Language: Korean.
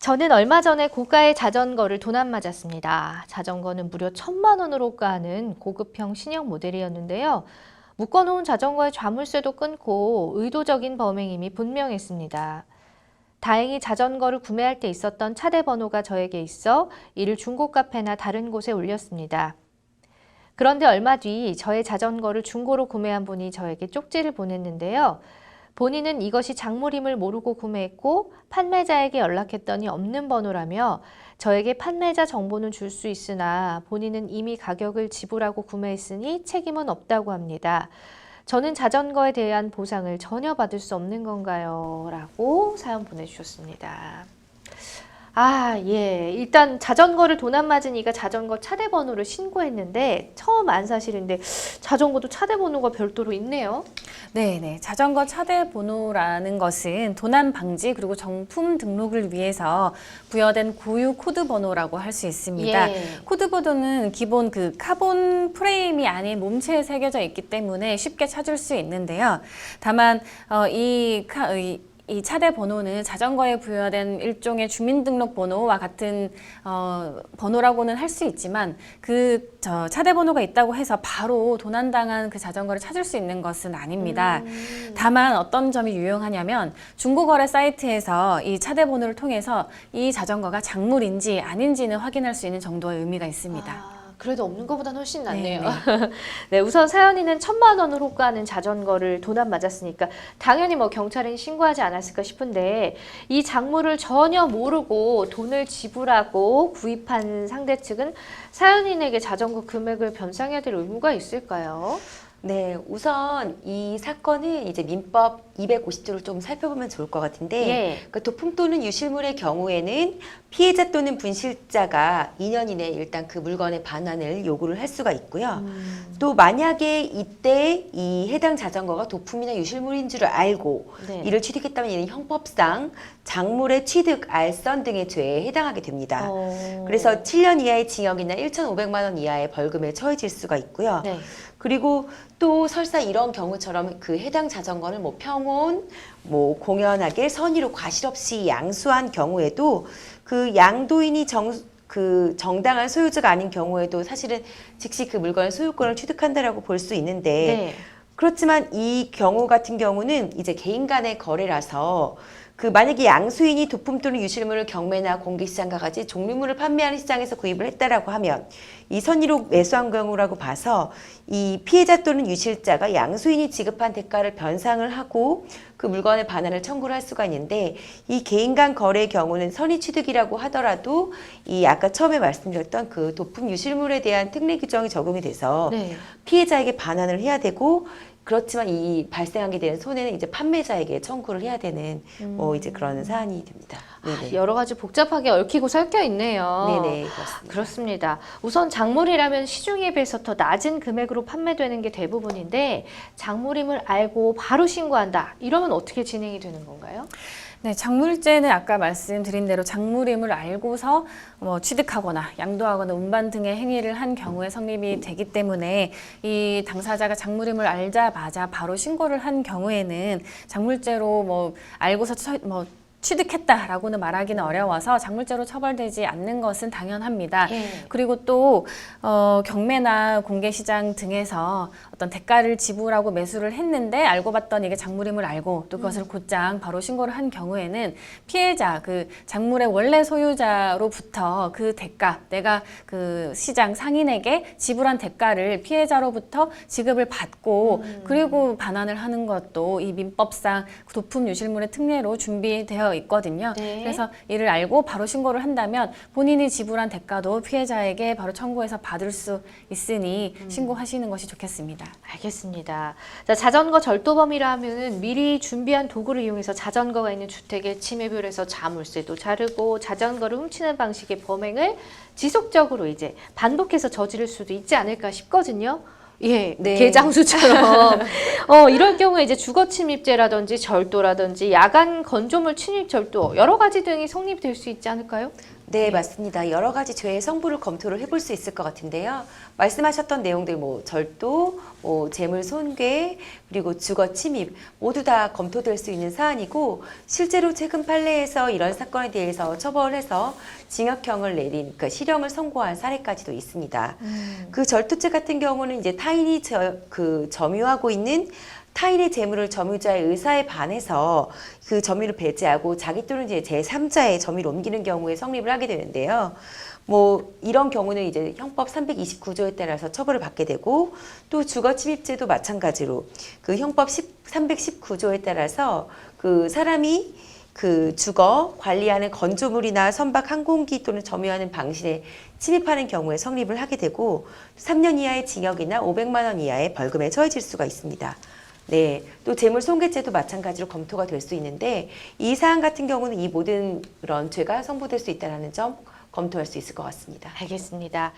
저는 얼마 전에 고가의 자전거를 돈 안 맞았습니다. 자전거는 무려 1,000만 원으로 호가하는 고급형 신형 모델이었는데요. 묶어놓은 자전거의 자물쇠도 끊고 의도적인 범행임이 분명했습니다. 다행히 자전거를 구매할 때 있었던 차대 번호가 저에게 있어 이를 중고 카페나 다른 곳에 올렸습니다. 그런데 얼마 뒤 저의 자전거를 중고로 구매한 분이 저에게 쪽지를 보냈는데요. 본인은 이것이 작물임을 모르고 구매했고 판매자에게 연락했더니 없는 번호라며 저에게 판매자 정보는 줄 수 있으나 본인은 이미 가격을 지불하고 구매했으니 책임은 없다고 합니다. 저는 자전거에 대한 보상을 전혀 받을 수 없는 건가요? 라고 사연 보내주셨습니다. 예. 일단 자전거를 돈 안 맞으니까 자전거 차대 번호를 신고했는데 처음 안 사실인데 자전거도 차대 번호가 별도로 있네요. 네네. 자전거 차대 번호라는 것은 도난 방지 그리고 정품 등록을 위해서 부여된 고유 코드 번호라고 할 수 있습니다. 예. 코드 번호는 기본 그 카본 프레임이 아닌 몸체에 새겨져 있기 때문에 쉽게 찾을 수 있는데요. 다만 이 차대 번호는 자전거에 부여된 일종의 주민등록번호와 같은 번호라고는 할 수 있지만 차대 번호가 있다고 해서 바로 도난당한 그 자전거를 찾을 수 있는 것은 아닙니다. 다만 어떤 점이 유용하냐면 중고거래 사이트에서 이 차대 번호를 통해서 이 자전거가 작물인지 아닌지는 확인할 수 있는 정도의 의미가 있습니다. 그래도 없는 것보다는 훨씬 낫네요. 네, 우선 사연이는 1,000만 원을 호가하는 자전거를 돈 안 맞았으니까 당연히 뭐 경찰에 신고하지 않았을까 싶은데 이 작물을 전혀 모르고 돈을 지불하고 구입한 상대 측은 사연인에게 자전거 금액을 변상해야 될 의무가 있을까요? 네, 우선 이 사건은 이제 민법 250조를 좀 살펴보면 좋을 것 같은데, 예. 그 도품 또는 유실물의 경우에는 피해자 또는 분실자가 2년 이내에 일단 그 물건의 반환을 요구를 할 수가 있고요. 또 만약에 이때 이 해당 자전거가 도품이나 유실물인 줄 알고 네. 이를 취득했다면 이는 형법상 작물의 취득, 알선 등의 죄에 해당하게 됩니다. 그래서 7년 이하의 징역이나 1,500만 원 이하의 벌금에 처해질 수가 있고요. 네. 그리고 또 설사 이런 경우처럼 그 해당 자전거를 뭐 평온, 뭐 공연하게 선의로 과실 없이 양수한 경우에도 그 양도인이 정당한 소유자가 아닌 경우에도 사실은 즉시 그 물건의 소유권을 취득한다라고 볼 수 있는데 네. 그렇지만 이 경우 같은 경우는 이제 개인 간의 거래라서 그 만약에 양수인이 도품 또는 유실물을 경매나 공개시장과 같이 종류물을 판매하는 시장에서 구입을 했다라고 하면 이 선의로 매수한 경우라고 봐서 이 피해자 또는 유실자가 양수인이 지급한 대가를 변상을 하고 그 물건의 반환을 청구를 할 수가 있는데 이 개인 간 거래의 경우는 선의 취득이라고 하더라도 이 아까 처음에 말씀드렸던 그 도품 유실물에 대한 특례 규정이 적용이 돼서 네. 피해자에게 반환을 해야 되고 그렇지만 이 발생하게 되는 손해는 이제 판매자에게 청구를 해야 되는 이제 그런 사안이 됩니다. 네네. 여러 가지 복잡하게 얽히고 설켜 있네요. 네네, 그렇습니다. 그렇습니다. 우선 작물이라면 시중에 비해서 더 낮은 금액으로 판매되는 게 대부분인데 작물임을 알고 바로 신고한다. 이러면 어떻게 진행이 되는 건가요? 네, 작물죄는 아까 말씀드린 대로 작물임을 알고서 취득하거나 양도하거나 운반 등의 행위를 한 경우에 성립이 되기 때문에 이 당사자가 작물임을 알자마자 바로 신고를 한 경우에는 작물죄로 알고서 취득했다라고는 말하기는 어려워서 작물죄로 처벌되지 않는 것은 당연합니다. 예. 그리고 또 경매나 공개시장 등에서 어떤 대가를 지불하고 매수를 했는데 알고 봤더니 이게 작물임을 알고 또 그것을 곧장 바로 신고를 한 경우에는 피해자, 그 작물의 원래 소유자로부터 그 대가, 내가 그 시장 상인에게 지불한 대가를 피해자로부터 지급을 받고 그리고 반환을 하는 것도 이 민법상 도품 유실물의 특례로 준비되어 있거든요. 네. 그래서 이를 알고 바로 신고를 한다면 본인이 지불한 대가도 피해자에게 바로 청구해서 받을 수 있으니 신고하시는 것이 좋겠습니다. 알겠습니다. 자, 자전거 절도범이라 하면은 미리 준비한 도구를 이용해서 자전거가 있는 주택에 침입을 해서 자물쇠도 자르고 자전거를 훔치는 방식의 범행을 지속적으로 이제 반복해서 저지를 수도 있지 않을까 싶거든요. 예, 네. 개장수처럼. 이럴 경우에 이제 주거 침입죄라든지 절도라든지 야간 건조물 침입 절도 여러 가지 등이 성립될 수 있지 않을까요? 네, 맞습니다. 여러 가지 죄의 성부를 검토를 해볼 수 있을 것 같은데요. 말씀하셨던 내용들, 뭐 절도, 뭐 재물 손괴, 그리고 주거 침입 모두 다 검토될 수 있는 사안이고, 실제로 최근 판례에서 이런 사건에 대해서 처벌해서 징역형을 내린, 그러니까 실형을 선고한 사례까지도 있습니다. 그 절도죄 같은 경우는 이제 타인이 점유하고 있는 타인의 재물을 점유자의 의사에 반해서 그 점유를 배제하고 자기 또는 이제 제3자의 점유를 옮기는 경우에 성립을 하게 되는데요. 뭐 이런 경우는 이제 형법 329조에 따라서 처벌을 받게 되고, 또 주거침입죄도 마찬가지로 그 형법 319조에 따라서 그 사람이 그 주거 관리하는 건조물이나 선박 항공기 또는 점유하는 방실에 침입하는 경우에 성립을 하게 되고, 3년 이하의 징역이나 500만 원 이하의 벌금에 처해질 수가 있습니다. 네, 또 재물 손괴죄도 마찬가지로 검토가 될 수 있는데, 이 사안 같은 경우는 이 모든 그런 죄가 성부될 수 있다는 점 검토할 수 있을 것 같습니다. 알겠습니다.